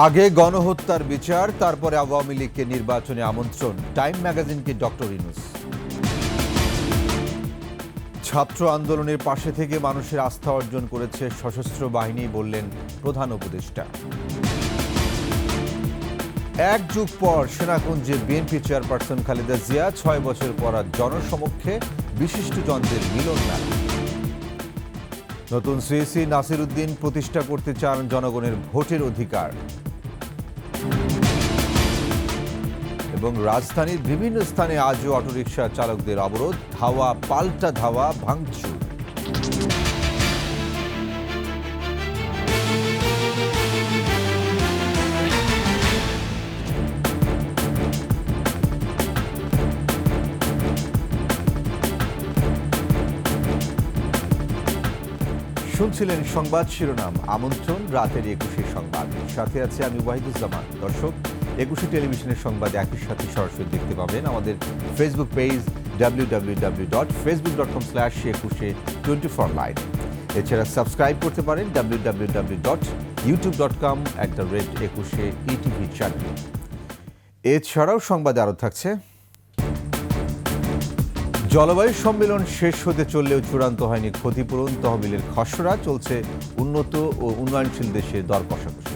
আগে গণহত্যার বিচার, তারপরে আওয়ামী লীগকে নির্বাচনে আমন্ত্রণ, টাইম ম্যাগাজিনকে ডক্টর ইউনূস। ছাত্র আন্দোলনের পাশে থেকে মানুষের আস্থা অর্জন করেছে সশস্ত্র বাহিনী, বললেন প্রধান উপদেষ্টা। এক যুগ পর সেনাকুঞ্জে বিএনপি চেয়ারপারসন খালেদা জিয়া ৬ বছর পর জনসমক্ষে বিশিষ্টজনদের মিলন মেলা। নতুন সিইসি নাসির উদ্দিন প্রতিষ্ঠা করতে চান জনগণের ভোটের অধিকার। এবং রাজধানীর বিভিন্ন স্থানে আজও অটোরিকশা চালকদের অবরোধ, ধাওয়া পাল্টা ধাওয়া, ভাঙচুর। শুনছিলেন সংবাদ শিরোনাম, আমন্ত্রণ রাতের ২১শে সংবাদ। সাথে আছে আমি ওয়াহিদুজ্জামান। দর্শক, ২১শে টেলিভিশনের সংবাদ একই সাথে সরাসরি দেখতে পাবেন আমাদের ফেসবুক পেজ www.facebook.com/21she24live। এছাড়া সাবস্ক্রাইব করতে পারেন www.youtube.com/21she চ্যানেল। এছাড়াও সংবাদে আরও থাকছে, জলবায়ু সম্মেলন শেষ হতে চললেও চূড়ান্ত হয়নি ক্ষতিপূরণ, তহবিলের খসড়া, চলছে উন্নত ও উন্নয়নশীল দেশে দর কষাকষি।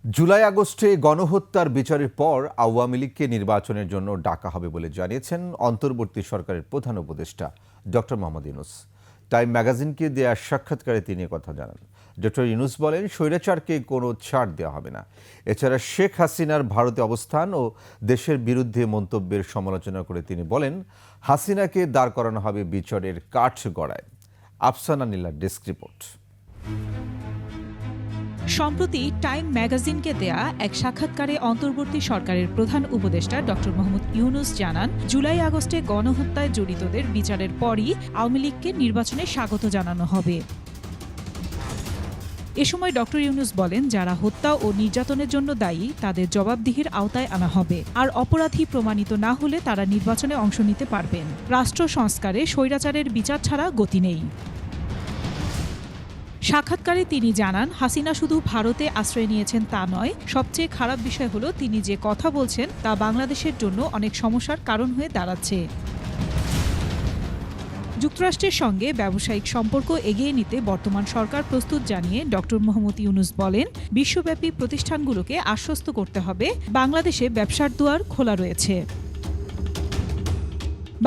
জুলাই আগস্টে গণহত্যার বিচারের পর আওয়ামী লীগকে নির্বাচনের জন্য ডাকা হবে বলে জানিয়েছেন অন্তর্বর্তী সরকারের প্রধান উপদেষ্টা ডক্টর মোহাম্মদ ইউনূস। টাইম ম্যাগাজিনকে দেয়া সাক্ষাৎকারে তিনি কথা জানান। ডক্টর ইউনূস বলেন, স্বৈরাচারকে কোনো ছাড় দেওয়া হবে না। এছাড়া শেখ হাসিনার ভারতে অবস্থান ও দেশের বিরুদ্ধে মন্তব্যের সমালোচনা করে তিনি বলেন, হাসিনাকে দাঁড় করানো হবে বিচারের কাঠগড়ায়। আফসানা নীলার ডেস্ক রিপোর্ট। সম্প্রতি টাইম ম্যাগাজিনকে দেয়া এক সাক্ষাৎকারে অন্তর্বর্তী সরকারের প্রধান উপদেষ্টা ডক্টর মোহাম্মদ ইউনূস জানান, জুলাই আগস্টে গণহত্যায় জড়িতদের বিচারের পরই আওয়ামী লীগকে নির্বাচনে স্বাগত জানানো হবে। এ সময় ডক্টর ইউনূস বলেন, যারা হত্যা ও নির্যাতনের জন্য দায়ী তাদের জবাবদিহির আওতায় আনা হবে, আর অপরাধী প্রমাণিত না হলে তারা নির্বাচনে অংশ নিতে পারবেন। রাষ্ট্র সংস্কারে স্বৈরাচারের বিচার ছাড়া গতি নেই। সাক্ষাৎকারে তিনি জানান, হাসিনা শুধু ভারতে আশ্রয় নিয়েছেন তা নয়, সবচেয়ে খারাপ বিষয় হলো তিনি যে কথা বলছেন তা বাংলাদেশের জন্য অনেক সমস্যার কারণ হয়ে দাঁড়াচ্ছে। যুক্তরাষ্ট্রের সঙ্গে ব্যবসায়িক সম্পর্ক এগিয়ে নিতে বর্তমান সরকার প্রস্তুত জানিয়ে ডক্টর মোহাম্মদ ইউনূস বলেন, বিশ্বব্যাপী প্রতিষ্ঠানগুলোকে আশ্বস্ত করতে হবে বাংলাদেশে ব্যবসার দুয়ার খোলা রয়েছে।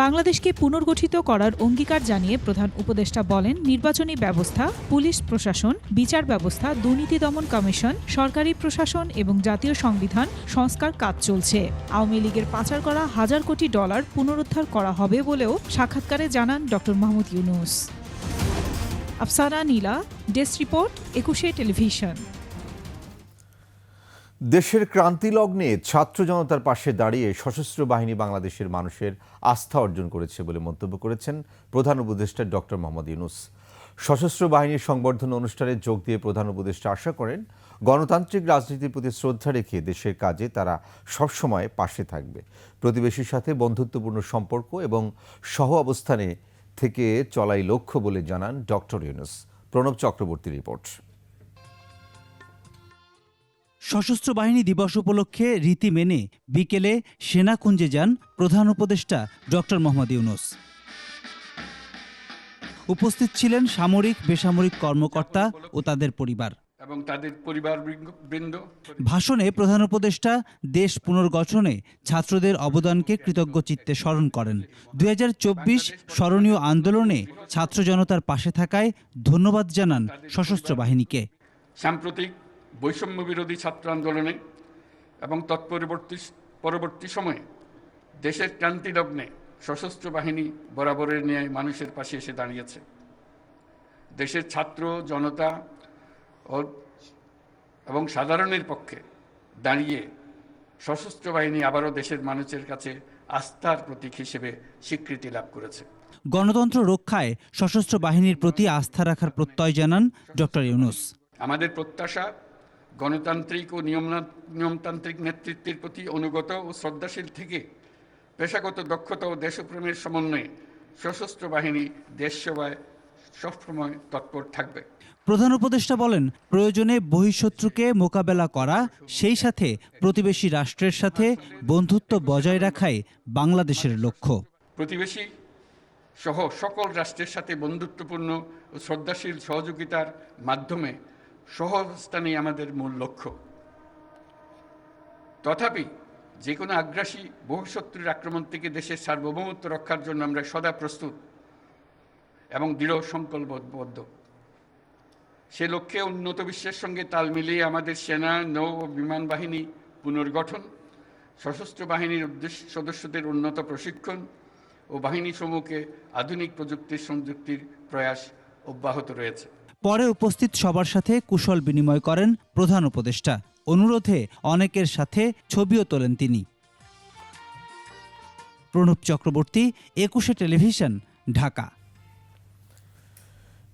বাংলাদেশকে পুনর্গঠিত করার অঙ্গীকার জানিয়ে প্রধান উপদেষ্টা বলেন, নির্বাচনী ব্যবস্থা, পুলিশ প্রশাসন, বিচার ব্যবস্থা, দুর্নীতি দমন কমিশন, সরকারি প্রশাসন এবং জাতীয় সংবিধান সংস্কার কাজ চলছে। আওয়ামী লীগের পাচার করা হাজার কোটি ডলার পুনরুদ্ধার করা হবে বলেও সাক্ষাৎকারে জানান ডক্টর মোহাম্মদ ইউনূস। আফসানা নীলা, ডেস্ক রিপোর্ট, ২১শে টেলিভিশন। দেশের ক্রান্তি লগ্নে ছাত্র জনতার পাশে দাঁড়িয়ে সশস্ত্র বাহিনী বাংলাদেশের মানুষের আস্থা অর্জন করেছে বলে মন্তব্য করেছেন প্রধান উপদেষ্টা ডক্টর মোহাম্মদ ইউনূস। সশস্ত্র বাহিনীর সংবর্ধনা অনুষ্ঠানে যোগ দিয়ে প্রধান উপদেষ্টা আশা করেন, গণতান্ত্রিক রাজনীতির প্রতি শ্রদ্ধা রেখে দেশের কাজে তারা সবসময় পাশে থাকবে। প্রতিবেশীর সাথে বন্ধুত্বপূর্ণ সম্পর্ক এবং সহ অবস্থানে থেকে চলাই লক্ষ্য বলে জানান ডক্টর ইউনূস। প্রণব চক্রবর্তী রিপোর্ট। সশস্ত্র বাহিনী দিবস উপলক্ষে রীতি মেনে বিকেলে সেনাকুঞ্জে যান প্রধান উপদেষ্টা ডক্টর মোহাম্মদ ইউনূস। উপস্থিত ছিলেন সামরিক বেসামরিক কর্মকর্তা ও তাদের পরিবার এবং তাদের পরিবারবৃন্দ। ভাষণে প্রধান উপদেষ্টা দেশ পুনর্গঠনে ছাত্রদের অবদানকে কৃতজ্ঞ চিত্তে স্মরণ করেন। ২০২৪ স্মরণীয় আন্দোলনে ছাত্র জনতার পাশে থাকায় ধন্যবাদ জানান সশস্ত্র বাহিনীকে। সাম্প্রতিক বৈষম্য বিরোধী ছাত্র আন্দোলনে এবং পরবর্তী সময়ে দেশের ক্রান্তি লগ্নে সশস্ত্র বাহিনী বরাবরের ন্যায় মানুষের পাশে এসে দাঁড়িয়েছে। দেশের ছাত্র জনতা এবং সাধারণের পক্ষে দাঁড়িয়ে সশস্ত্র বাহিনী আবারও দেশের মানুষের কাছে আস্থার প্রতীক হিসেবে স্বীকৃতি লাভ করেছে। গণতন্ত্র রক্ষায় সশস্ত্র বাহিনীর প্রতি আস্থা রাখার প্রত্যয় জানান ডক্টর ইউনূস। আমাদের প্রত্যাশা, গণতান্ত্রিক ও নিয়মতান্ত্রিক নেতৃত্বের প্রতি অনুগত ও শ্রদ্ধাশীল থেকে পেশাগত দক্ষতা ও দেশপ্রেমের সমন্বয়ে সশস্ত্র বাহিনী দেশ সেবায় সবসময় তৎপর থাকবে। প্রধান উপদেষ্টা বলেন, প্রয়োজনে বহিঃশত্রুকে মোকাবেলা করা, সেই সাথে প্রতিবেশী রাষ্ট্রের সাথে বন্ধুত্ব বজায় রাখাই বাংলাদেশের লক্ষ্য। প্রতিবেশী সহ সকল রাষ্ট্রের সাথে বন্ধুত্বপূর্ণ ও শ্রদ্ধাশীল সহযোগিতার মাধ্যমে সহাবস্থানই আমাদের মূল লক্ষ্য। তথাপি যে কোনো আগ্রাসী বহিঃশত্রুর আক্রমণ থেকে দেশের সার্বভৌমত্ব রক্ষার জন্য আমরা সদা প্রস্তুত এবং দৃঢ় সংকল্পবদ্ধ। সে লক্ষ্যে উন্নত বিশ্বের সঙ্গে তাল মিলিয়ে আমাদের সেনা, নৌ ও বিমান বাহিনী পুনর্গঠন, সশস্ত্র বাহিনীর সদস্যদের উন্নত প্রশিক্ষণ ও বাহিনী সমূহকে আধুনিক প্রযুক্তির সংযুক্তির প্রয়াস অব্যাহত রয়েছে। পরে উপস্থিত সবার সাথে কুশল বিনিময় করেন প্রধান উপদেষ্টা। অনুরোধে অনেকের সাথে ছবিও তোলেন তিনি। প্রণব চক্রবর্তী, 21 টেলিভিশন, ঢাকা।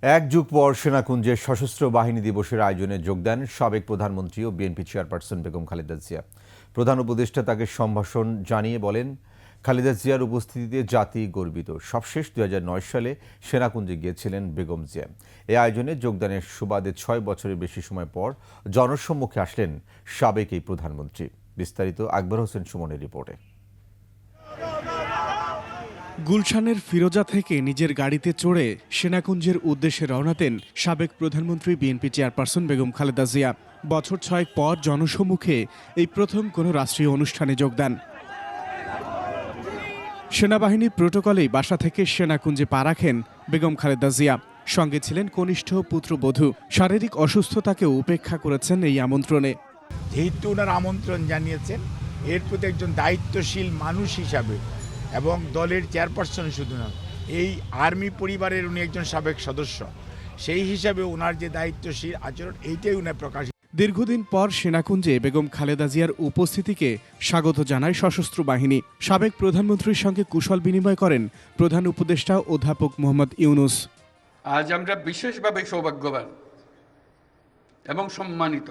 এক যুগ পর সেনাকুঞ্জে সশস্ত্র বাহিনী দিবসের আয়োজনে যোগ দেন সাবেক প্রধানমন্ত্রী ও বিএনপি চেয়ারপারসন বেগম খালেদা জিয়া। প্রধান উপদেষ্টা তাকে সম্ভাষণ জানিয়ে বলেন, খালেদা জিয়ার উপস্থিতিতে জাতি গর্বিত। সবশেষ 2009 সালে সেনাকুঞ্জে গিয়েছিলেন বেগম জিয়া। এই আয়োজনে যোগদানের সুবাদে 6 বছরের বেশি সময় পর জনসম্মুখে আসলেন সাবেক এই প্রধানমন্ত্রী। বিস্তারিত আকবর হোসেন সুমনের রিপোর্টে। গুলশানের ফিরোজা থেকে নিজের গাড়িতে চড়ে সেনাকুঞ্জের উদ্দেশ্যে রওনা দেন সাবেক প্রধানমন্ত্রী বিএনপি চেয়ারপারসন বেগম খালেদা জিয়া। বছর 6 পর জনসম্মুখে এই প্রথম কোনো রাষ্ট্রীয় অনুষ্ঠানে যোগদান। সেনাবাহিনীর প্রোটোকলেই বাসা থেকে সেনাকুঞ্জে পা রাখেন বেগম খালেদা জিয়া। সঙ্গে ছিলেন কনিষ্ঠ পুত্রবধূ। শারীরিক অসুস্থতাকেও উপেক্ষা করেছেন এই আমন্ত্রণে। যেহেতু ওনার আমন্ত্রণ জানিয়েছেন, এর প্রতি একজন দায়িত্বশীল মানুষ হিসাবে এবং দলের চেয়ারপারসন শুধু নয়, এই আর্মি পরিবারের উনি একজন সাবেক সদস্য, সেই হিসাবে ওনার যে দায়িত্বশীল আচরণ, এইটাই উনি প্রকাশ। দীর্ঘদিন পর সেনাকুঞ্জে বেগম খালেদা জিয়ার উপস্থিতিকে স্বাগত জানায় সশস্ত্র বাহিনী। সাবেক প্রধানমন্ত্রীর সঙ্গে কুশল বিনিময় করেন প্রধান উপদেষ্টা অধ্যাপক মোহাম্মদ ইউনুস। আজ আমরা বিশেষভাবে সৌভাগ্যবান এবং সম্মানিত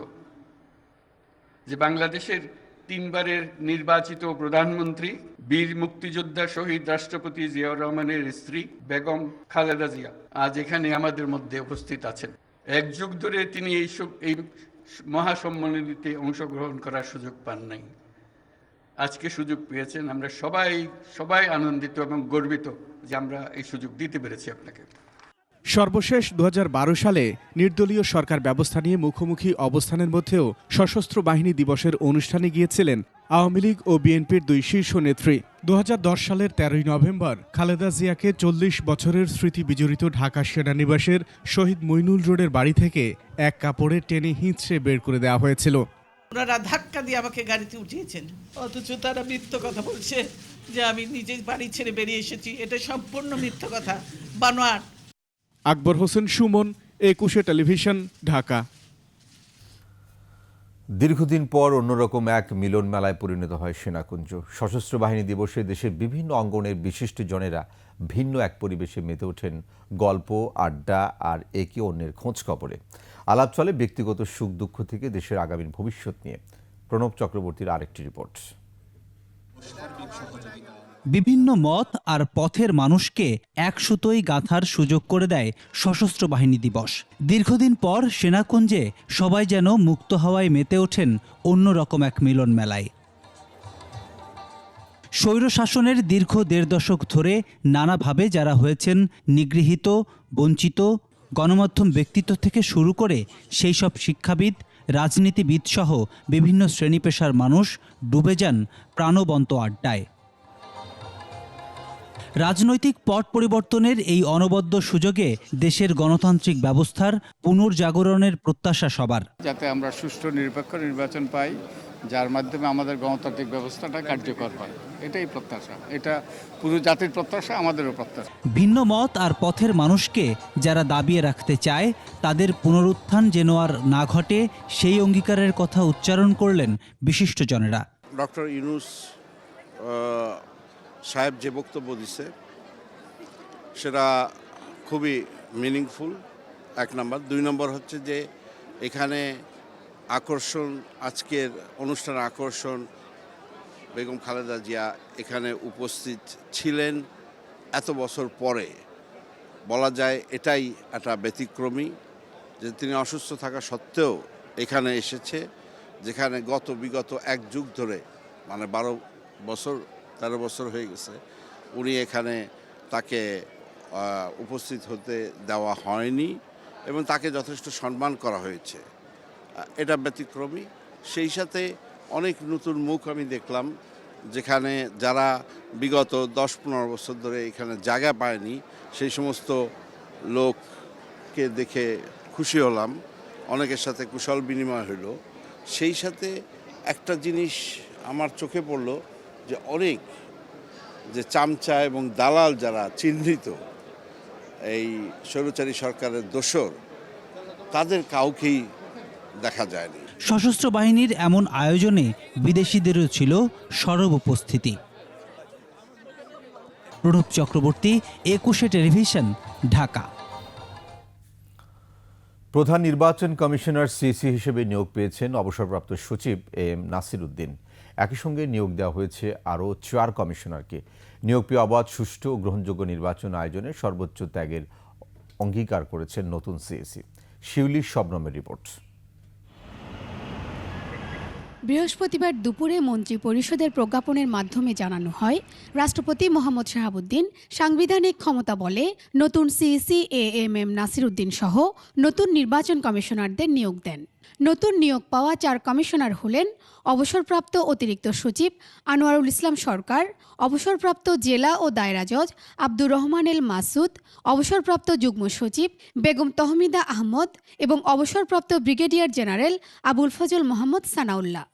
যে বাংলাদেশের 3 বারের নির্বাচিত প্রধানমন্ত্রী, বীর মুক্তিযোদ্ধা শহীদ রাষ্ট্রপতি জিয়াউর রহমানের স্ত্রী বেগম খালেদা জিয়া আজ এখানে আমাদের মধ্যে উপস্থিত আছেন। 1 যুগ ধরে তিনি এই মহাসম্মেলনীতে অংশগ্রহণ করার সুযোগ পান নাই। আজকে সুযোগ পেয়েছেন। আমরা সবাই আনন্দিত এবং গর্বিত যে আমরা এই সুযোগ দিতে পেরেছি আপনাকে। সর্বশেষ 2012 সালে নির্দলীয় সরকার ব্যবস্থা নিয়ে মুখোমুখি অবস্থানের মধ্যেও সশস্ত্র বাহিনী দিবসের অনুষ্ঠানে গিয়েছিলেন আওয়ামী লীগ ও বিএনপির 2 শীর্ষ নেত্রী। 2010 সালের 13 নভেম্বর খালেদা জিয়াকে 40 বছরের স্মৃতি বিজড়িত ঢাকা সেনানিবাসের শহীদ মইনুল রোডের বাড়ি থেকে এক কাপড়ে টেনে হিঁচড়ে বের করে দেওয়া হয়েছিল। ওনারা ধাক্কা দিয়ে আমাকে গাড়িতে উঠিয়েছেন, অথচ তারা মিথ্যা কথা বলছে যে আমি নিজে বাড়ি ছেড়ে বেরিয়ে এসেছি। এটা সম্পূর্ণ মিথ্যা কথা, বানোয়াট। আকবর হোসেন সুমন, 21 টেলিভিশন, ঢাকা। দীর্ঘদিন পর অন্যরকম এক মিলন মেলায় পরিণত হয় সেনাকুঞ্জ। সশস্ত্র বাহিনী দিবসে দেশের বিভিন্ন অঙ্গনের বিশিষ্টজনেরা ভিন্ন এক পরিবেশে মেতে ওঠেন গল্প, আড্ডা আর একে অন্যের খোঁজ খবরে। আলাপ চলে ব্যক্তিগত সুখ দুঃখ থেকে দেশের আগামী ভবিষ্যৎ নিয়ে। প্রণব চক্রবর্তীর আরেকটি রিপোর্ট। বিভিন্ন মত আর পথের মানুষকে এক সুতোয় গাঁথার সুযোগ করে দেয় সশস্ত্র বাহিনী দিবস। দীর্ঘদিন পর সেনাকুঞ্জে সবাই যেন মুক্ত হাওয়ায় মেতে ওঠেন অন্যরকম এক মিলন মেলায়। স্বৈরশাসনের দীর্ঘ 1.5 দশক ধরে নানাভাবে যারা হয়েছেন নিগৃহীত, বঞ্চিত, গণমাধ্যম ব্যক্তিত্ব থেকে শুরু করে সেই সব শিক্ষাবিদ, রাজনীতিবিদ সহ বিভিন্ন শ্রেণী পেশার মানুষ ডুবে যান প্রাণবন্ত আড্ডায়। রাজনৈতিক পট পরিবর্তনের এই অনবদ্য সুযোগে দেশের গণতান্ত্রিক ব্যবস্থার পুনর্জাগরণের প্রত্যাশা সবার। যাতে আমরা সুষ্ঠু নিরপেক্ষ নির্বাচন পাই, যার মাধ্যমে আমাদের গণতান্ত্রিক ব্যবস্থাটা কার্যকর হয়, এটাই প্রত্যাশা। এটা পুরো জাতির প্রত্যাশা, আমাদেরও প্রত্যাশা। ভিন্ন মত আর পথের মানুষকে যারা দাবিয়ে রাখতে চায় তাদের পুনরুত্থান যেন আর না ঘটে, সেই অঙ্গীকারের কথা উচ্চারণ করলেন বিশিষ্টজনেরা। ডক্টর ইউনুস সাহেব যে বক্তব্য দিছে সেটা খুবই মিনিংফুল, 1 নম্বর। 2 নম্বর হচ্ছে যে এখানে আকর্ষণ, আজকের অনুষ্ঠানের আকর্ষণ বেগম খালেদা জিয়া এখানে উপস্থিত ছিলেন এত বছর পরে বলা যায় এটাই একটা ব্যতিক্রমী যে তিনি অসুস্থ থাকা সত্ত্বেও এখানে এসেছে, যেখানে বিগত এক যুগ ধরে মানে 13 বছর হয়ে গেছে উনি এখানে তাকে উপস্থিত হতে দেওয়া হয়নি এবং তাকে যথেষ্ট সম্মান করা হয়েছে। এটা ব্যতিক্রমী। সেই সাথে অনেক নতুন মুখ আমি দেখলাম, যেখানে যারা বিগত 10-15 বছর ধরে এখানে জায়গা পায়নি সেই সমস্ত লোককে দেখে খুশি হলাম, অনেকের সাথে কুশল বিনিময় হলো। সেই সাথে একটা জিনিস আমার চোখে পড়ল যে অনেক যে চামচা এবং দালাল যারা চিহ্নিত এই স্বৈরাচারী সরকারের দোসর, তাদের কাউকেই দেখা যায়নি। সশস্ত্র বাহিনীর এমন আয়োজনে বিদেশিদেরও ছিল সরব উপস্থিতি। প্রণব চক্রবর্তী, 21 টেলিভিশন, ঢাকা। প্রধান নির্বাচন কমিশনার সিসি হিসেবে নিয়োগ পেয়েছেন অবসরপ্রাপ্ত সচিব এম নাসির উদ্দিন। একই সঙ্গে নিয়োগ দেওয়া হয়েছে আরও 4 কমিশনারকে। নিয়োগ পেয়ে অবাধ, সুষ্ঠু ও গ্রহণযোগ্য নির্বাচন আয়োজনে সর্বোচ্চ ত্যাগের অঙ্গীকার করেছেন নতুন সিএসি। শিউলি শবনমের রিপোর্ট। বৃহস্পতিবার দুপুরে মন্ত্রী পরিষদের প্রজ্ঞাপনের মাধ্যমে জানানো হয়, রাষ্ট্রপতি মোহাম্মদ শাহাবুদ্দিন সাংবিধানিক ক্ষমতা বলে নতুন সিইসি এএমএম নাসির উদ্দিন সহ নতুন নির্বাচন কমিশনারদের নিয়োগ দেন। নতুন নিয়োগ পাওয়া 4 কমিশনার হলেন অবসরপ্রাপ্ত অতিরিক্ত সচিব আনোয়ারুল ইসলাম সরকার, অবসরপ্রাপ্ত জেলা ও দায়রা জজ আব্দুর রহমান এল মাসুদ, অবসরপ্রাপ্ত যুগ্ম সচিব বেগম তহমিদা আহমদ এবং অবসরপ্রাপ্ত ব্রিগেডিয়ার জেনারেল আবুল ফজল মোহাম্মদ সানাউল্লাহ।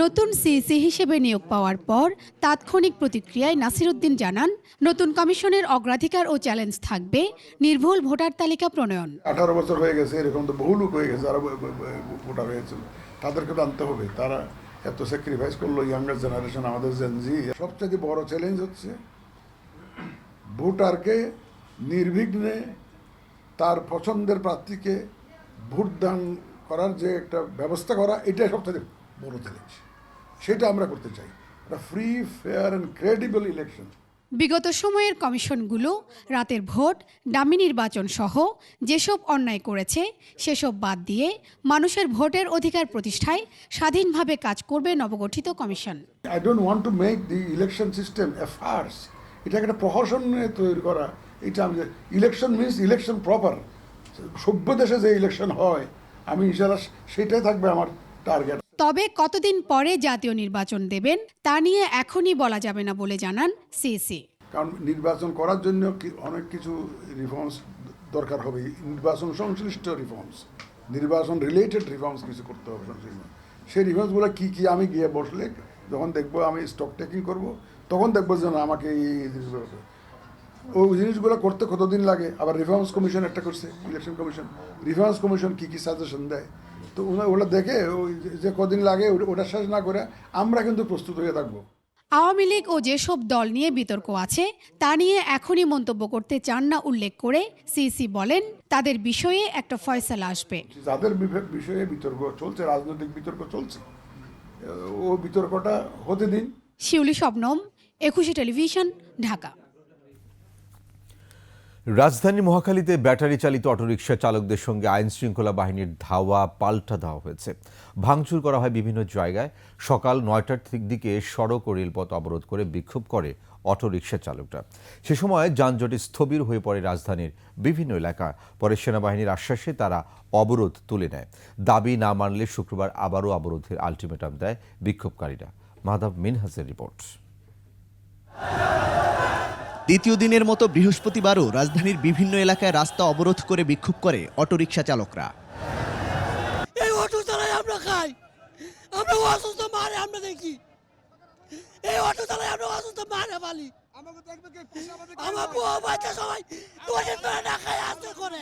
নতুন সিইসি হিসেবে নিয়োগ পাওয়ার পর তাৎক্ষণিক প্রতিক্রিয়ায় নাসির উদ্দিন জানান, নতুন কমিশনের অগ্রাধিকার ও চ্যালেঞ্জ থাকবে নির্ভুল ভোটার তালিকা প্রণয়ন। 18 বছর হয়ে গেছে, এরকম তো বহু লোক হয়ে গেছে যারা ভোটার হয়েছিল, তাদেরকে তো আনতে হবে। তারা এত স্যাক্রিফাইস করলো, ইয়াঙ্গার জেনারেশন, আমাদের জেনজি। সবচেয়ে বড় চ্যালেঞ্জ হচ্ছে ভোটারকে নির্বিঘ্নে তার পছন্দের প্রার্থীকে ভোটদান করার যে একটা ব্যবস্থা করা, এটাই সবচেয়ে বড় চ্যালেঞ্জ। সেটা আমরা করতে চাই, একটা free, fair and credible election. বিগত সময়ের কমিশনগুলো রাতের ভোট, ডামি নির্বাচন সহ যেসব অন্যায় করেছে সেসব বাদ দিয়ে মানুষের ভোটের অধিকার প্রতিষ্ঠায় স্বাধীনভাবে কাজ করবে নবগঠিত কমিশন। I don't want to make the election system a farce. এটাকে একটা প্রহসন তৈরি করা, এটা আমি ইলেকশন মিনস ইলেকশন প্রপার। সভ্য দেশে যে ইলেকশন হয়, আমি ইনশাআল্লাহ সেটাই থাকবে আমার টার্গেট। তবে কতদিন পরে জাতীয় নির্বাচন দেবেন তা নিয়ে এখনই বলা যাবে না বলে জানান সিইসি। কারণ নির্বাচন করার জন্য অনেক কিছু রিফর্মস দরকার হবে, নির্বাচন সংশ্লিষ্ট রিফর্মস, নির্বাচন রিলেটেড রিফর্মস কিছু করতে হবে। সেই রিফর্মসগুলো কী কী আমি গিয়ে বসলে যখন দেখবো, আমি স্টক টেকিং করব, তখন দেখবো যে না আমাকে এই জিনিসগুলো, ওই জিনিসগুলো করতে কতদিন লাগে। আবার রিফর্মস কমিশন একটা করছে, ইলেকশন কমিশন, রিফর্মস কমিশন কী কী সাজেশন দেয়, তো ওগুলো দেখে ওই যে কদিন লাগে ওটা শেষ না করে আমরা কিন্তু প্রস্তুত হয়ে থাকবো। আওয়ামী লীগ ও যেসব দল নিয়ে বিতর্ক আছে তা নিয়ে এখনই মন্তব্য করতে চান না উল্লেখ করে সিইসি বলেন, তাদের বিষয়ে একটা ফয়সালা আসবে। যাদের বিষয়ে বিতর্ক চলছে, রাজনৈতিক বিতর্ক চলছে, ও বিতর্কটা হতে দিন। শিউলি শবনম, 21 টেলিভিশন, ঢাকা। রাজধানী মহাখালীতে ব্যাটারি চালিত অটোরিকশা চালকদের সঙ্গে আইন শৃঙ্খলা বাহিনীর ধাওয়া পাল্টা দেওয়া হয়েছে। ভাঙচুর করা হয় বিভিন্ন জায়গায়। সকাল 9টার দিকে সড়ক ও রেলপথ অবরোধ করে বিক্ষোভ করে অটোরিকশা চালকরা। সে সময় যানজটে স্থবির হয়ে পড়ে রাজধানীর বিভিন্ন এলাকা। পরে সেনাবাহিনীর আশ্বাসে তারা অবরোধ তুলে নেয়। দাবি না মানলে শুক্রবার আবারও অবরোধের আলটিমেটাম দেয় বিক্ষোভকারীরা। মাহতাব মিনহাজের রিপোর্ট। দ্বিতীয় দিনের মতো বৃহস্পতিবারও রাজধানীর বিভিন্ন এলাকায় রাস্তা অবরোধ করে বিক্ষোভ করে অটোরিকশা চালকরা। এই অটো চালাই আমরা খাই, আমরা অসুস্থ মারে আমরা দেখি, এই অটো চালাই আমরা অসুস্থ মারে পালি, আমার বউ বাচ্চা সবাই না খায় আসতে করে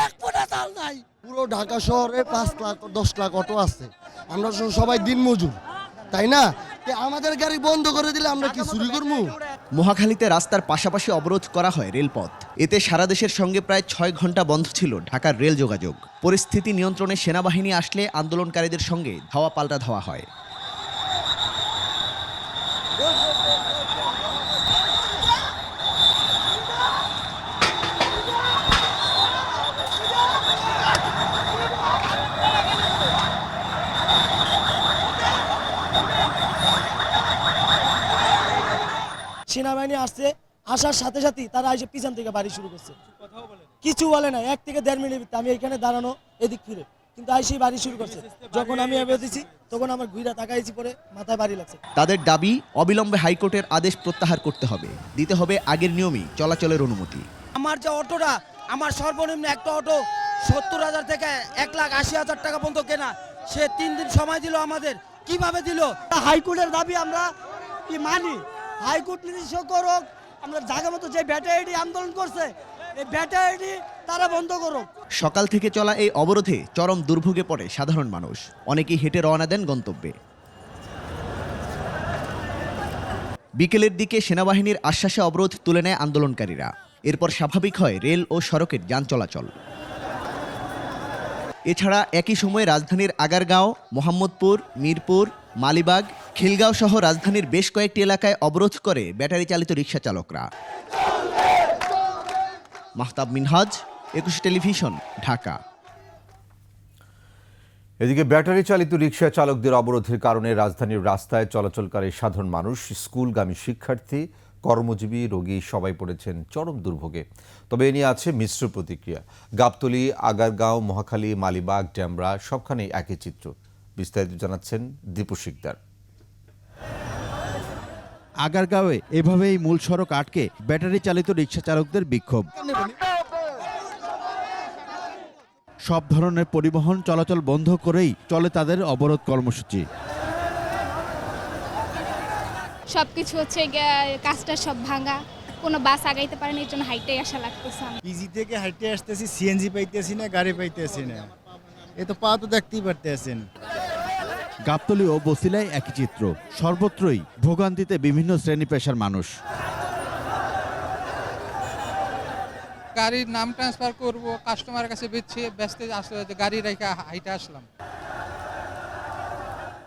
এক ফোঁটা চাল নাই। পুরো ঢাকা শহরে 5 লাখ 10 লাখ অটো আছে, আমরা সবাই দিনমজুর, তাই না? আমাদের গাড়ি বন্ধ করে দিলে আমরা কি চুরি করবো? মহাখালীতে রাস্তার পাশাপাশি অবরোধ করা হয় রেলপথ। এতে সারা দেশের সঙ্গে প্রায় 6 ঘন্টা বন্ধ ছিল ঢাকার রেল যোগাযোগ। পরিস্থিতি নিয়ন্ত্রণে সেনাবাহিনী আসলে আন্দোলনকারীদের সঙ্গে ধাওয়া পাল্টা ধাওয়া হয়। সেনাবাহিনী আসছে, আসার সাথে সাথেই তারা এসে পিছন থেকে বাড়ি শুরু করছে। কিছু বলে না, 1 থেকে 1.5 মিনিট আমি এখানে দাঁড়ানো এদিক ফিরে, কিন্তু আইসেই বাড়ি শুরু করছে। যখন আমি এভাবে দিছি তখন আমার ঘুরে তাকাইছি, পরে মাথায় বাড়ি লাগছে। তাদের দাবি অবিলম্বে হাইকোর্টের আদেশ প্রত্যাহার করতে হবে, দিতে হবে আগের নিয়মই চলাচলের অনুমতি। আমার যে অটোটা, আমার সর্বনিম্ন একটা অটো 70,000 থেকে 1,80,000 টাকা পর্যন্ত কেনা, সে 3 দিন সময় দিল আমাদের, কিভাবে দিল? হাইকোর্টের দাবি আমরা কি মানি, হাইকোর্ট নির্দেশ করুক, আমরা জায়গা মতো যে ব্যাটারি আন্দোলন করছে এই ব্যাটারি তারা বন্ধ করুক। সকাল থেকে চলা এই অবরোধে চরম দুর্ভোগে পড়ে সাধারণ মানুষ, অনেকেই হেঁটে রওনা দেন গন্তব্যে। বিকেলের দিকে সেনাবাহিনীর আশ্বাসে অবরোধ তুলে নেয় আন্দোলনকারীরা, এরপর স্বাভাবিক হয় রেল ও সড়কের যান চলাচল। এছাড়া একই সময়ে রাজধানীর আগারগাঁও, মোহাম্মদপুর, মিরপুর, মালিবাগ, খিলগাঁও সহ রাজধানীর বেশ কয়েকটি এলাকায় অবরোধ করে ব্যাটারি চালিত রিকশা চালকরা। মাহতাব মিনহাজ, 21 টেলিভিশন, ঢাকা। এদিকে ব্যাটারি চালিত রিকশা চালকদের অবরোধের কারণে রাজধানীর রাস্তায় চলাচলকারী সাধারণ মানুষ, স্কুলগামী শিক্ষার্থী, কর্মজীবী, রোগী সবাই পড়েছেন চরম দুর্ভোগে। তবে এ নিয়ে আছে মিশ্র প্রতিক্রিয়া। গাবতলী, আগারগাঁও, মহাখালী, মালিবাগ, ডেমরা সবখানেই একই চিত্র। বিস্তারিত জানাচ্ছেন দীপু শিকদার। আগারগাঁওয়ে এভাবেই মূল সড়ক আটকে ব্যাটারি চালিত রিকশা চালকদের বিক্ষোভ। সব ধরনের পরিবহন চলাচল বন্ধ করেই চলে তাদের অবরোধ কর্মসূচি। সবকিছু হচ্ছে কাজটা সব ভাঙা, কোনো বাস আগাইতে পারেনি, এর জন্য হাইটাই আসা লাগতেছে। পিজি থেকে হাইটে আসতেছি, সিএনজি পাইতেছি না, গাড়ি পাইতেছি না, এ তো পা তো দেখতেই পারতেছেন। গাবতলী ও বসিলায় একই চিত্র, সর্বত্রই ভোগান্তিতে বিভিন্ন শ্রেণী পেশার মানুষ। গাড়ির নাম ট্রান্সফার করব, কাস্টমারের কাছে ব্যস্ত গাড়ি রেখে হাইটে আসলাম।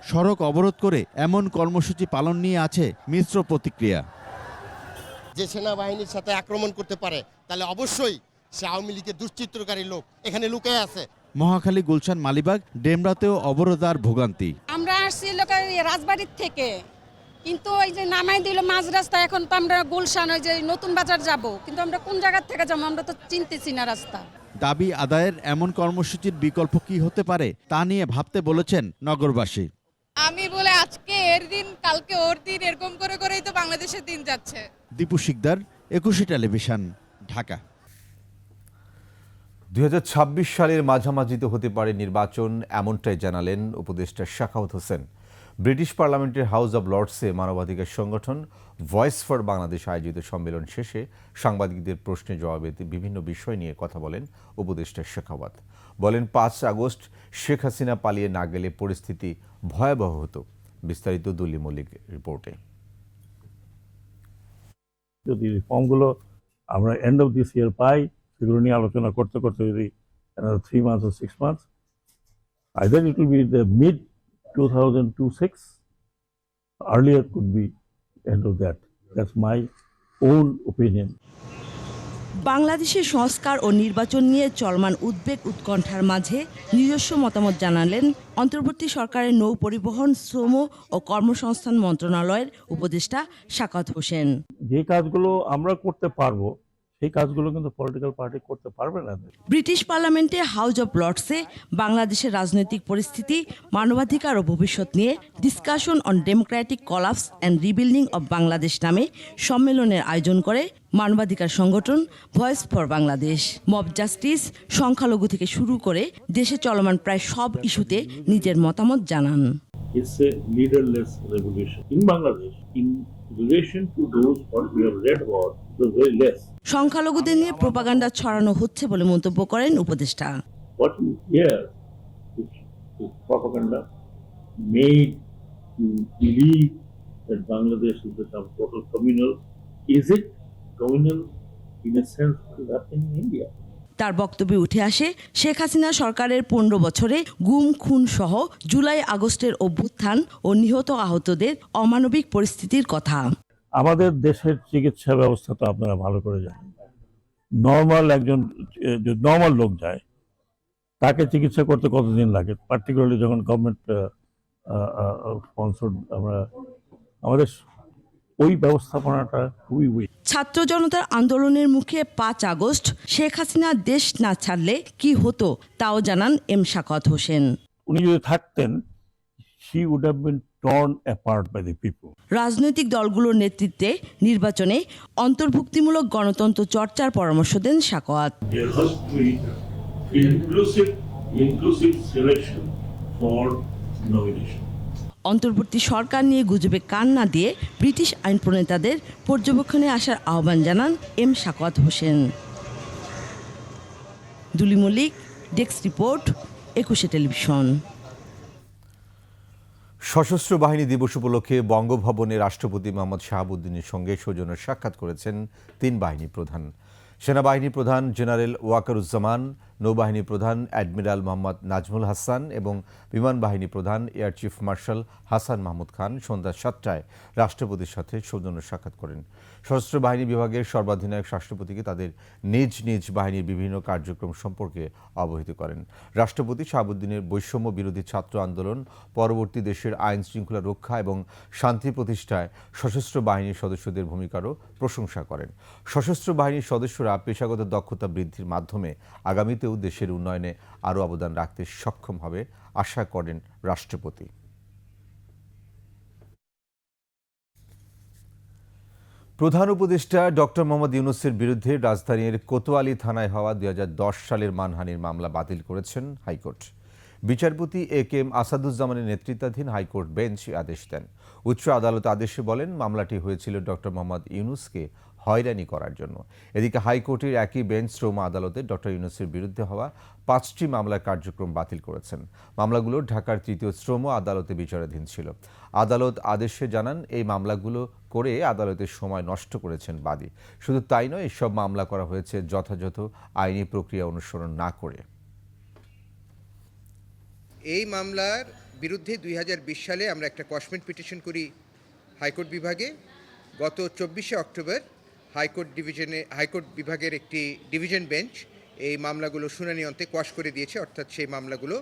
সড়ক অবরোধ করে এমন কর্মসূচি পালন নিয়ে আছে মিশ্র প্রতিক্রিয়া। যে সেনাবাহিনীর সাথে আক্রমণ করতে পারে তাহলে অবশ্যই সে আওয়ামী লীগের দুশ্চিত্রকারী লোক এখানে লুকিয়ে আছে। মহাখালী, গুলশান, মালিবাগ, ডেমরাতেও অবরোধ আর ভোগান্তি। আমরা আসছি রাজবাড়ির থেকে, কিন্তু ওই যে নামাই দিল মাঝ রাস্তা, এখন তো আমরা গুলশান ওই যে নতুন বাজার যাব, কিন্তু আমরা কোন জায়গা থেকে যাবো আমরা তো চিনতেছি না রাস্তা। দাবি আদায়ের এমন কর্মসূচির বিকল্প কি হতে পারে তা নিয়ে ভাবতে বলেছেন নগরবাসী। আমি বলে আজকে এর দিন, কালকে ওর দিন, এরকম করে করেই তো বাংলাদেশের দিন যাচ্ছে। দীপু শিকদার, 21 টেলিভিশন, ঢাকা। 2026 সালের মাঝামাঝিতে হতে পারে নির্বাচন, এমনটাই জানালেন উপদেষ্টা শাখাওয়াত হোসেন। ব্রিটিশ পার্লামেন্টের হাউস অব লর্ডসে মানবাধিকার সংগঠন ভয়েস ফর বাংলাদেশ আয়োজিত সম্মেলন শেষে সাংবাদিকদের প্রশ্নের জবাবে বিভিন্ন বিষয় নিয়ে কথা বলেন উপদেষ্টা শাখাওয়াত। বলেন 5 আগস্ট শেখ হাসিনা পালিয়ে না গেলে পরিস্থিতি ভয়াবহ হতো। বিস্তারিত দুলি মল্লিক রিপোর্টে। যদি রিফর্মগুলো আমরা এন্ড অফ দিস ইয়ার পাই, সেগুলো নিয়ে আলোচনা করতে করতে যদি 3 months or 6 months, either it will be the mid 2026, earlier could be end of that. That's my own opinion. বাংলাদেশের সংস্কার ও নির্বাচন নিয়ে চলমান উদ্বেগ উৎকণ্ঠার মাঝে নিজস্ব মতামত জানালেন অন্তর্বর্তী সরকারের নৌ পরিবহন, শ্রম ও কর্মসংস্থান মন্ত্রণালয়ের উপদেষ্টা শাখাওয়াত হোসেন। যে কাজগুলো আমরা করতে পারবো সেই কাজগুলো কিন্তু পলিটিক্যাল পার্টি করতে পারবে না। ব্রিটিশ পার্লামেন্টে হাউস অব লর্ডসে বাংলাদেশের রাজনৈতিক পরিস্থিতি, মানবাধিকার ও ভবিষ্যৎ নিয়ে discussion on Democratic collapse and rebuilding of Bangladesh নামে সম্মেলনের আয়োজন করে মানবাধিকার সংগঠন voice for Bangladesh. Mob justice, সংখ্যালঘু থেকে শুরু করে দেশে চলমান প্রায় সব ইস্যুতে নিজের মতামত জানান। It's a leaderless revolution in Bangladesh. In relation to those what we have read about, it was very less. সংখ্যালঘুদের নিয়ে প্রোপাগান্ডা ছড়ানো হচ্ছে বলে মন্তব্য করেন উপদেষ্টা। What you hear is propaganda made to believe that Bangladesh has become total communal. Is it communal in a sense what is happening in India? তার বক্তব্যে উঠে আসে শেখ হাসিনা সরকারের 15 বছরে গুম, খুন সহ জুলাই আগস্টের অভ্যুত্থান ও নিহত আহতদের অমানবিক পরিস্থিতির কথা। আমাদের দেশের চিকিৎসা ব্যবস্থা তো আপনারা ভালো করে জানেন। নর্মাল একজন নর্মাল লোক যায়, তাকে চিকিৎসা করতে কতদিন লাগে, পার্টিকুলারলি যখন গভর্নমেন্ট স্পন্সর্ড। আমাদের ওই ব্যবস্থাপনাটা খুবই উইক। ছাত্র জনতার আন্দোলনের মুখে 5 আগস্ট শেখ হাসিনা দেশ না ছাড়লে কি হতো তাও জানান এম শাকাওয়াত হোসেন। উনি যদি থাকতেন, she would have been torn apart by the people. রাজনৈতিক দলগুলোর নেতৃত্বে নির্বাচনে অন্তর্ভুক্তিমূলক গণতন্ত্র চর্চার পরামর্শ দেন Shakawat. There has to be inclusive selection for nomination. অন্তর্বর্তী সরকার নিয়ে গুজবে কান না দিয়ে ব্রিটিশ আইন প্রণেতাদের পর্যবেক্ষণে আসার আহ্বান জানান এম শাকাওয়াত হোসেন। দুলি মল্লিক, ডেস্ক রিপোর্ট, 21 টেলিভিশন। সশস্ত্র বাহিনী দিবস উপলক্ষে বঙ্গভবনে রাষ্ট্রপতি মোহাম্মদ শাহাবুদ্দিনের সঙ্গে সৌজন্য সাক্ষাৎ করেছেন 3 বাহিনী প্রধান। সেনাবাহিনী প্রধান জেনারেল ওয়াকারুজ্জামান, নৌবাহিনী প্রধান অ্যাডমিরাল মোহাম্মদ নাজমুল হাসান এবং বিমান বাহিনী প্রধান air chief marshal Hasan Mahmud Khan সন্ধ্যা 7টায় রাষ্ট্রপতির সাথে সৌজন্য সাক্ষাৎ করেন। সশস্ত্র বাহিনী বিভাগের সর্বাধিনায়ক রাষ্ট্রপতিকে তাদের নিজ নিজ বাহিনীর বিভিন্ন কার্যক্রম সম্পর্কে অবহিত করেন। রাষ্ট্রপতি শাহাবুদ্দিনের বৈষম্য বিরোধী ছাত্র আন্দোলন পরবর্তী দেশের আইন শৃঙ্খলা রক্ষা এবং শান্তি প্রতিষ্ঠায় সশস্ত্র বাহিনীর সদস্যদের ভূমিকারও প্রশংসা করেন। সশস্ত্র বাহিনীর সদস্যরা পেশাগত দক্ষতা বৃদ্ধির মাধ্যমে আগামীতেও দেশের উন্নয়নে আরও অবদান রাখতে সক্ষম হবে আশা করেন রাষ্ট্রপতি। প্রধান উপদেষ্টা ডক্টর মোহাম্মদ ইউনূসের বিরুদ্ধে রাজধানীর কোতোয়ালি থানায় হওয়া 2010 সালের মানহানির মামলা বাতিল করেছেন হাইকোর্ট। বিচারপতি এ কে এম আসাদুজ্জামানের নেতৃত্বাধীন হাইকোর্ট বেঞ্চ আদেশ দেন। উচ্চ আদালত আদেশে বলেন, মামলাটি হয়েছিল ডক্টর মোহাম্মদ ইউনূসকে হয়রানি করার জন্য। এদিকে হাইকোর্টের একই বেঞ্চ শ্রম আদালতে ডক্টর ইউনূসের বিরুদ্ধে হওয়া 5টি মামলার কার্যক্রম বাতিল করেছেন। মামলাগুলো ঢাকার 3য় শ্রম আদালতে বিচারাধীন ছিল। আদালত আদেশে জানান, এই মামলাগুলো করে আদালতের সময় নষ্ট করেছেন বাদী। শুধু তাই নয়, এসব মামলা করা হয়েছে যথাযথ আইনি প্রক্রিয়া অনুসরণ না করে। এই মামলার বিরুদ্ধে 2020 সালে আমরা একটা কসমেন্ট পিটিশন করি হাইকোর্ট বিভাগে। গত 24শে অক্টোবর হাইকোর্ট বিভাগের একটি ডিভিশন বেঞ্চ এই মামলাগুলো শুনানি অন্তে কোয়াশ করে দিয়েছে, অর্থাৎ সেই মামলাগুলো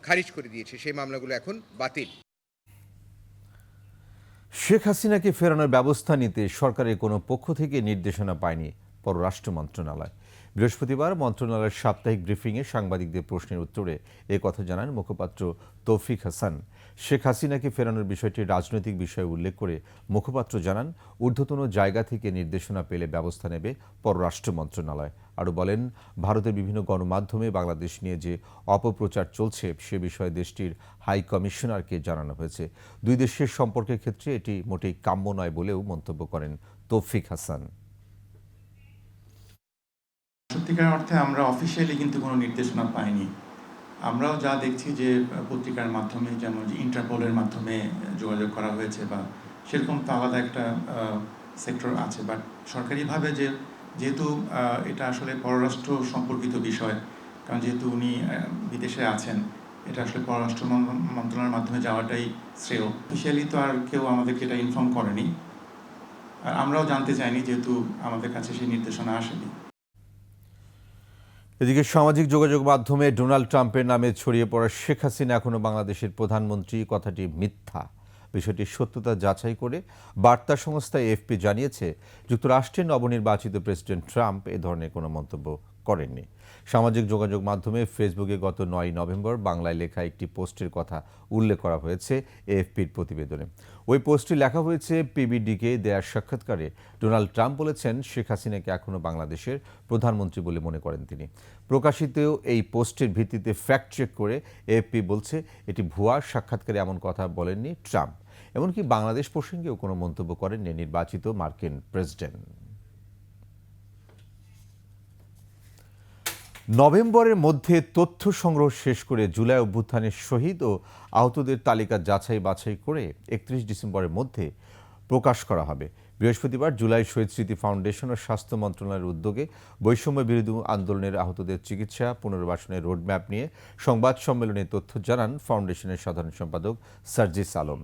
খারিজ করে দিয়েছে। সেই মামলাগুলো এখন বাতিল। শেখ হাসিনাকে ফেরানোর ব্যবস্থা নিতে সরকারের কোনো পক্ষ থেকে নির্দেশনা পায়নি পররাষ্ট্র মন্ত্রণালয়। বৃহস্পতিবার মন্ত্রণালয়ের সাপ্তাহিক ব্রিফিংয়ে সাংবাদিকদের প্রশ্নের উত্তরে কথা জানান মুখপাত্র তৌফিক হাসান। শেখ হাসিনাকে ফেরানোর বিষয়টি রাজনৈতিক বিষয়ে উল্লেখ করে মুখপাত্র জানান, ঊর্ধ্বতন জায়গা থেকে নির্দেশনা পেলে ব্যবস্থা নেবে পররাষ্ট্র মন্ত্রণালয়। আরও বলেন, ভারতের বিভিন্ন গণমাধ্যমে বাংলাদেশ নিয়ে যে অপপ্রচার চলছে সে বিষয়ে দেশটির হাই কমিশনারকে জানানো হয়েছে। দুই দেশের সম্পর্কের ক্ষেত্রে এটি মোটেই কাম্য নয় বলেও মন্তব্য করেন তৌফিক হাসান। সত্যিকার অর্থে আমরা অফিসিয়ালি কিন্তু কোনো নির্দেশনা পাইনি। আমরাও যা দেখছি যে পত্রিকার মাধ্যমে, যেমন যে ইন্টারপোলের মাধ্যমে যোগাযোগ করা হয়েছে বা সেরকম তো আলাদা একটা সেক্টর আছে, বাট সরকারিভাবে যেহেতু এটা আসলে পররাষ্ট্র সম্পর্কিত বিষয়, কারণ যেহেতু উনি বিদেশে আছেন, এটা আসলে পররাষ্ট্র মন্ত্রণালয়ের মাধ্যমে যাওয়াটাই শ্রেয়। অফিসিয়ালি তো আর কেউ আমাদেরকে এটা ইনফর্ম করেনি, আর আমরাও জানতে চাইনি যেহেতু আমাদের কাছে সেই নির্দেশনা আসেনি। এদিকে সামাজিক যোগাযোগ মাধ্যমে ডোনাল্ড ট্রাম্পের নামে ছড়িয়ে পড়া শেখ হাসিনা এখনও বাংলাদেশের প্রধানমন্ত্রী কথাটি মিথ্যা। বিষয়টির সত্যতা যাচাই করে বার্তা সংস্থা এএফপি জানিয়েছে, যুক্তরাষ্ট্রের নবনির্বাচিত প্রেসিডেন্ট ট্রাম্প এ ধরনের কোনো মন্তব্য করেননি। সামাজিক যোগাযোগ মাধ্যমে ফেসবুকে গত 9 নভেম্বর বাংলায় লেখা একটি পোস্টের কথা উল্লেখ করা হয়েছে এএফপির প্রতিবেদনে। ওই পোস্টে লেখা হয়েছে, পিবিডিকে দেয়ার সাক্ষাৎকারে ডোনাল্ড ট্রাম্প বলেছেন, শেখ হাসিনাকে এখনও বাংলাদেশের প্রধানমন্ত্রী বলে মনে করেন তিনি। প্রকাশিত এই পোস্টের ভিত্তিতে ফ্যাক্ট চেক করে এএফপি বলছে, এটি ভুয়া। সাক্ষাৎকারে এমন কথা বলেননি ট্রাম্প। এমনকি বাংলাদেশ প্রসঙ্গেও কোনো মন্তব্য করেননি নির্বাচিত মার্কিন প্রেসিডেন্ট। নভেম্বরের মধ্যে তথ্য সংগ্রহ শেষ করে জুলাই অভ্যুত্থানের শহীদ ও আহতদের তালিকা যাচাই বাছাই করে 31 ডিসেম্বরের মধ্যে প্রকাশ করা হবে। বৃহস্পতিবার জুলাই শহীদ স্মৃতি ফাউন্ডেশন ও স্বাস্থ্য মন্ত্রণালয়ের উদ্যোগে বৈষম্য বিরোধী আন্দোলনের আহতদের চিকিৎসা পুনর্বাসনের রোডম্যাপ নিয়ে সংবাদ সম্মেলনে তথ্য জানান ফাউন্ডেশনের সাধারণ সম্পাদক সার্জিস আলম।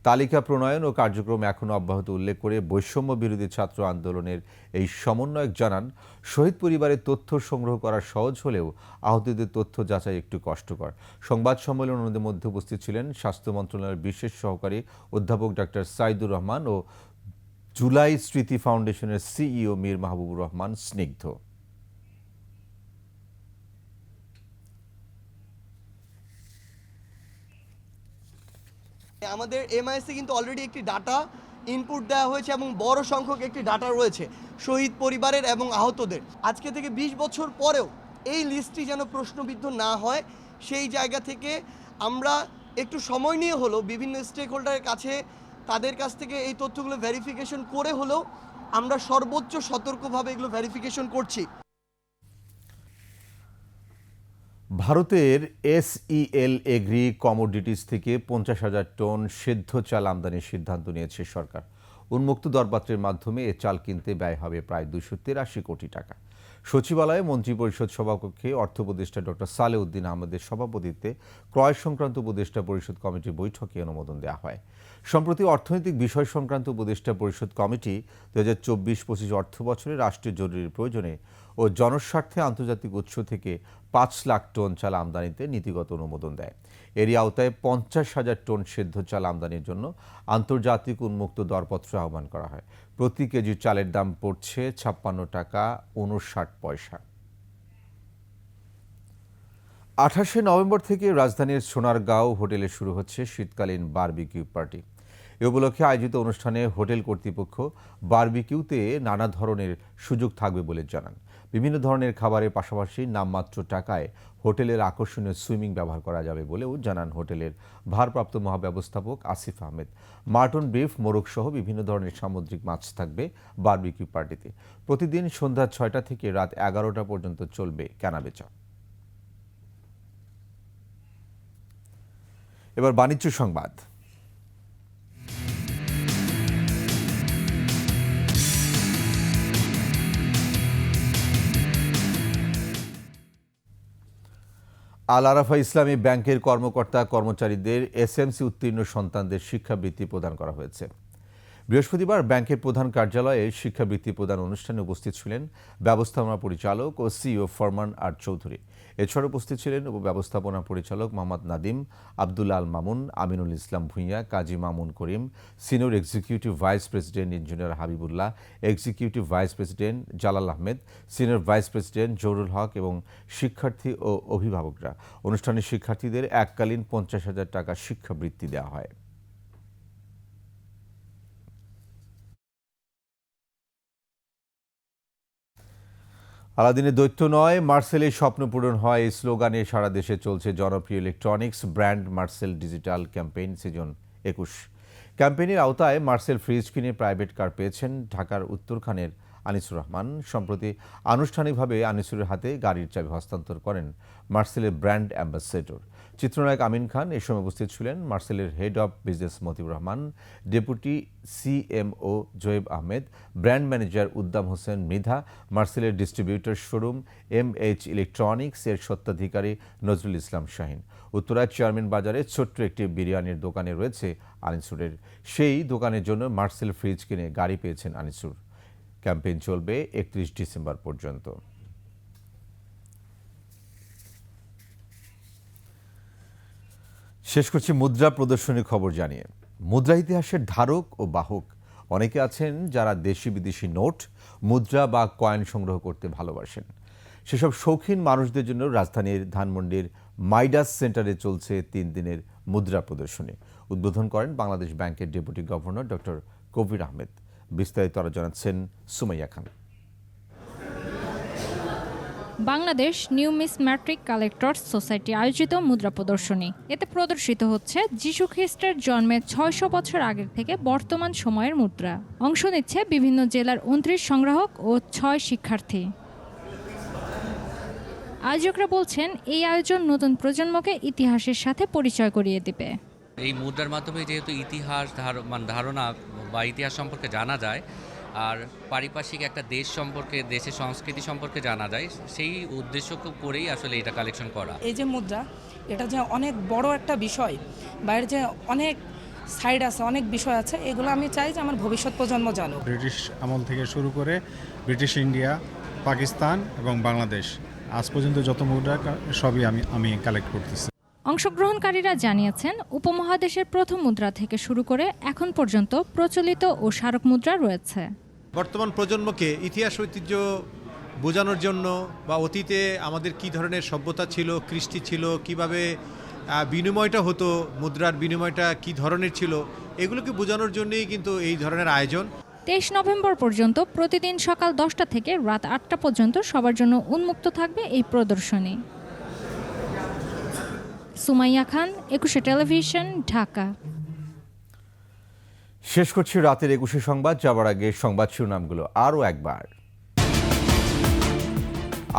তালিকা প্রণয়ন ও কার্যক্রম এখনও অব্যাহত উল্লেখ করে বৈষম্য বিরোধী ছাত্র আন্দোলনের এই সমন্বয়ক জানান, শহীদ পরিবারের তথ্য সংগ্রহ করা সহজ হলেও আহতদের তথ্য যাচাই একটু কষ্টকর। সংবাদ সম্মেলনের মধ্যে উপস্থিত ছিলেন স্বাস্থ্য মন্ত্রণালয়ের বিশেষ সহকারী অধ্যাপক ডাক্তার সাইদুর রহমান ও জুলাই স্মৃতি ফাউন্ডেশনের সিইও মীর মাহবুবুর রহমান স্নিগ্ধ। আমাদের এমআইএসে কিন্তু অলরেডি একটি ডাটা ইনপুট দেওয়া হয়েছে এবং বড় সংখ্যক একটি ডাটা রয়েছে শহীদ পরিবারের এবং আহতদের। আজকে থেকে 20 বছর পরেও এই লিস্টটি যেন প্রশ্নবিদ্ধ না হয়, সেই জায়গা থেকে আমরা একটু সময় নিয়ে হলেও বিভিন্ন স্টেক হোল্ডারের কাছে তাদের কাছ থেকে এই তথ্যগুলো ভেরিফিকেশন করে হলেও আমরা সর্বোচ্চ সতর্কভাবে এগুলো ভেরিফিকেশন করছি। ভারতের SEL এগ্রি কমোডিটিস থেকে 50,000 টন সেদ্ধ চাল আমদানির সিদ্ধান্ত নিয়েছে সরকার। উন্মুক্ত দরপত্রের মাধ্যমে এ চাল কিনতে ব্যয় হবে প্রায় 283 কোটি টাকা। সচিবালয়ে মন্ত্রিপরিষদ সভাকক্ষে অর্থ উপদেষ্টা ডক্টর সালেউদ্দিন আহমেদের সভাপতিত্বে ক্রয় সংক্রান্ত উপদেষ্টা পরিষদ কমিটির বৈঠকে অনুমোদন দেওয়া হয়। সম্প্রতি অর্থনৈতিক বিষয় সংক্রান্ত উপদেষ্টা পরিষদ কমিটি 2024-25 অর্থ বছরে রাষ্ট্রীয় জরুরি প্রয়োজনে ও জনস্বার্থে আন্তর্জাতিক উৎস থেকে 5 লাখ টন চাল আমদানিতে নীতিগত অনুমোদন দেয়। এরই আওতায় 50,000 টন সেদ্ধ চাল আমদানির জন্য আন্তর্জাতিক উন্মুক্ত দরপত্র আহ্বান করা হয়। প্রতি কেজি চালের দাম পড়ছে 56 টাকা 59 পয়সা। 28শে নভেম্বর থেকে রাজধানীর সোনারগাঁও হোটেলে শুরু হচ্ছে শীতকালীন বারবিকিউ পার্টি। এ উপলক্ষে আয়োজিত অনুষ্ঠানে হোটেল কর্তৃপক্ষ বারবিকিউতে নানা ধরনের সুযোগ থাকবে বলে জানান। বিভিন্ন ধরনের খাবারের পাশাপাশি নামমাত্র টাকায় হোটেলের আকর্ষণীয় সুইমিং ব্যবহার করা যাবে বলেও জানান হোটেলের ভারপ্রাপ্ত মহাব্যবস্থাপক আসিফ আহমেদ। মাটন, বিফ, মোরগ সহ বিভিন্ন ধরনের সামুদ্রিক মাছ থাকবে বারবিকিউ পার্টিতে। প্রতিদিন সন্ধ্যা 6টা থেকে রাত 11টা পর্যন্ত চলবে কেনাবেচা। এবার বাণিজ্য সংবাদ। আল আরাফা ইসলামী ব্যাংকের কর্মকর্তা কর্মচারীদের SMC উত্তীর্ণ সন্তানদের শিক্ষাবৃত্তি প্রদান করা হয়েছে। বৃহস্পতিবার ব্যাংকের প্রধান কার্যালয়ে শিক্ষাবৃত্তি প্রদান অনুষ্ঠানে উপস্থিত ছিলেন ব্যবস্থাপনা পরিচালক ও সিইও ফরমান আর চৌধুরী। এছাড়া উপস্থিত ছিলেন উপব্যবস্থাপনা পরিচালক Mohammad Nadim, Abdul Al Mamun, Aminul Islam Bhuiyan, Kazi Mamun Karim, senior executive vice president engineer Habibullah, executive vice president Jalal Ahmed, senior vice president Zahurul Haque এবং শিক্ষার্থী ও অভিভাবকরা। অনুষ্ঠানে শিক্ষার্থীদের এককালীন 50,000 টাকা শিক্ষাবৃত্তি দেওয়া হয়। আলাদিনের দৈত্য নয়, মার্সেলের স্বপ্ন পূরণ হয় এই স্লোগানে সারা দেশে চলছে জনপ্রিয় electronics brand Marcel digital campaign season 21। ক্যাম্পেইনের আওতায় মার্সেল ফ্রিজ কিনে প্রাইভেট কার পেয়েছেন ঢাকার উত্তরখানের আনিসুর রহমান। সম্প্রতি আনুষ্ঠানিকভাবে আনিসুরের হাতে গাড়ির চাবি হস্তান্তর করেন মার্সেলের ব্র্যান্ড অ্যাম্বাসেডর চিত্রনায়ক আমিন খান। এ সময় উপস্থিত ছিলেন মার্সেলের head of business Motiur Rahman, deputy CMO Zoeb Ahmed, brand manager Uddam Hossain Mridha, মার্সেলের ডিস্ট্রিবিউটর শোরুম MH ইলেকট্রনিক্স এর স্বত্বাধিকারী নজরুল ইসলাম শাহিন। উত্তরায় চেয়ারম্যান বাজারে ছোট্ট একটি বিরিয়ানির দোকানে রয়েছে আনিসুরের। সেই দোকানের জন্য মার্সেল ফ্রিজ কিনে গাড়ি পেয়েছেন আনিসুর। ক্যাম্পেইন চলবে 31 ডিসেম্বর পর্যন্ত। শেষ করছি মুদ্রা প্রদর্শনীর খবর জানিয়ে। মুদ্রা ইতিহাসের ধারক ও বাহক অনেকে আছেন যারা দেশি বিদেশি নোট, মুদ্রা বা কয়েন সংগ্রহ করতে ভালোবাসেন। সেসব শৌখিন মানুষদের জন্য রাজধানীর ধানমন্ডির মাইডাস সেন্টারে চলছে 3 দিনের মুদ্রা প্রদর্শনী। উদ্বোধন করেন বাংলাদেশ ব্যাংকের ডেপুটি গভর্নর ডক্টর কবির আহমেদ। বিস্তারিত আরো জানাচ্ছেন সুমাইয়া খান। বাংলাদেশ নিউমিসম্যাট্রিক কালেক্টরস সোসাইটি আয়োজিত মুদ্রা প্রদর্শনী। এতে প্রদর্শিত হচ্ছে যীশু খ্রিস্টের জন্মের 600 বছর আগের থেকে বর্তমান সময়ের মুদ্রা। অংশ নিচ্ছে বিভিন্ন জেলার 29 সংগ্রাহক ও 6 শিক্ষার্থী। আয়োজকরা বলছেন এই আয়োজন নতুন প্রজন্মকে ইতিহাসের সাথে পরিচয় করিয়ে দেবে। এই মুদ্রার মাধ্যমে যেহেতু ইতিহাস ধারণা বা ইতিহাস সম্পর্কে জানা যায়, আর পারিপার্শ্বিক একটা দেশ সম্পর্কে, দেশের সংস্কৃতি সম্পর্কে জানা যায়, সেই উদ্দেশ্য করেই আসলে এটা কালেকশন করা। এই যে মুদ্রা, এটা যে অনেক বড় একটা বিষয়, বাইরে যে অনেক সাইড আছে, অনেক বিষয় আছে, এগুলো আমি চাই যে আমার ভবিষ্যৎ প্রজন্ম জানুক। ব্রিটিশ আমল থেকে শুরু করে ব্রিটিশ ইন্ডিয়া, পাকিস্তান এবং বাংলাদেশ, আজ পর্যন্ত যত মুদ্রা সবই আমি কালেক্ট করতেছি। অংশগ্রহণকারীরা জানিয়েছেন উপমহাদেশের প্রথম মুদ্রা থেকে শুরু করে এখন পর্যন্ত প্রচলিত ও স্মারক মুদ্রা রয়েছে। বর্তমান প্রজন্মকে ইতিহাস ঐতিহ্য বোঝানোর জন্য বা অতীতে আমাদের কি ধরনের সভ্যতা ছিল, কৃষ্টি ছিল, কিভাবে বিনিময়টা হতো, মুদ্রার বিনিময়টা কি ধরনের ছিল, এগুলোকে বোঝানোর জন্যই কিন্তু এই ধরনের আয়োজন। 23 নভেম্বর পর্যন্ত প্রতিদিন সকাল 10টা থেকে রাত 8টা পর্যন্ত সবার জন্য উন্মুক্ত থাকবে এই প্রদর্শনী। সুমাইয়া খান, 21 টেলিভিশন, ঢাকা। শেষ করছি রাতের 21 সংবাদ। যাবার আগে সংবাদ শিরোনামগুলো আরও একবার।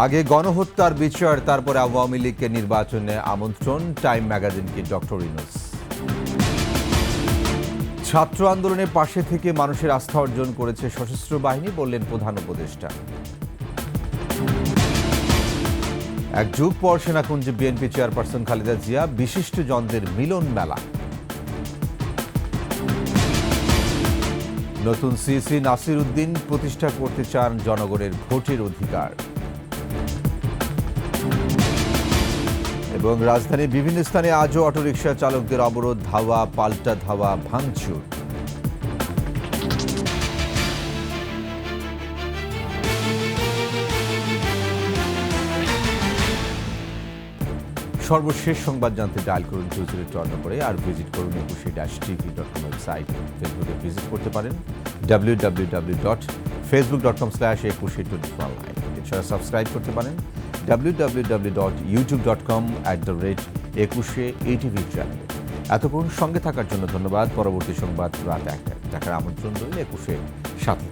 আগে গণহত্যার বিচার, তারপরে আওয়ামী লীগকে নির্বাচনে আমন্ত্রণ, টাইম ম্যাগাজিনকে ডক্টর ইউনূস। ছাত্র আন্দোলনের পাশে থেকে মানুষের আস্থা অর্জন করেছে সশস্ত্র বাহিনী, বললেন প্রধান উপদেষ্টা। এক যুগ পর সেনাকুঞ্জে বিএনপি চেয়ারপারসন খালেদা জিয়া, বিশিষ্টজনদের মিলন মেলা। নতুন সিসি নাসির উদ্দিন প্রতিষ্ঠা করতে চান জনগণের ভোটের অধিকার। এবং রাজধানীর বিভিন্ন স্থানে আজও অটোরিকশা চালকদের অবরোধ, ধাওয়া পাল্টা ধাওয়া, ভাঙচুর। সর্বশেষ সংবাদ জানতে ডায়াল করুন 2054 করে, আর ভিজিট করুন ekushe-tv.com ওয়েবসাইট। ফেসবুকে ভিজিট করতে পারেন www.facebook.com/ekushe24online। এছাড়া সাবস্ক্রাইব করতে পারেন www.youtube.com/ekushe-etv চ্যানেলে। এতক্ষণ সঙ্গে থাকার জন্য ধন্যবাদ। পরবর্তী সংবাদ রাত 1টায় দেখার আমন্ত্রণ রইল। একুশে সাথে।